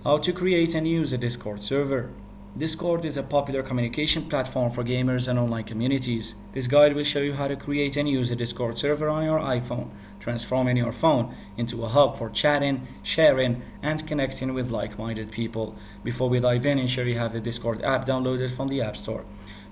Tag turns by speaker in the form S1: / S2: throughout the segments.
S1: How to create and use a Discord server. Discord is a popular communication platform for gamers and online communities. This guide will show you how to create and use a Discord server on your iPhone, transforming your phone into a hub for chatting, sharing, and connecting with like-minded people. Before we dive in, ensure you have the Discord app downloaded from the App Store.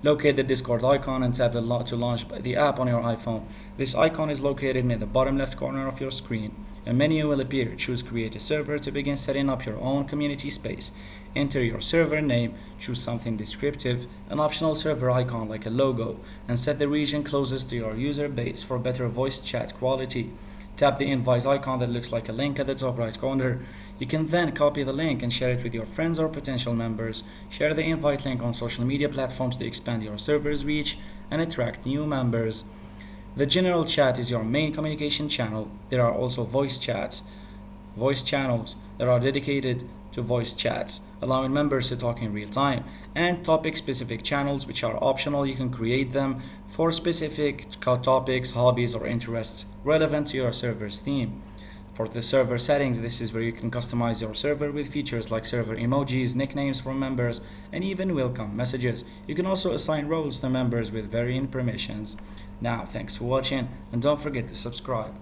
S1: Locate the Discord icon and tap to launch the app on your iPhone. This icon is located near the bottom left corner of your screen. A menu will appear. Choose Create a Server to begin setting up your own community space. Enter your server name, choose something descriptive, an optional server icon like a logo, and set the region closest to your user base for better voice chat quality. Tap the invite icon that looks like a link at the top right corner. You can then copy the link and share it with your friends or potential members. Share the invite link on social media platforms to expand your server's reach and attract new members. The general chat is your main communication channel. There are also voice channels that are dedicated to voice chats, allowing members to talk in real time, and topic-specific channels which are optional. You can create them for specific topics, hobbies, or interests relevant to your server's theme. For the server settings, this is where you can customize your server with features like server emojis, nicknames for members, and even welcome messages. You can also assign roles to members with varying permissions. Now, thanks for watching, and don't forget to subscribe.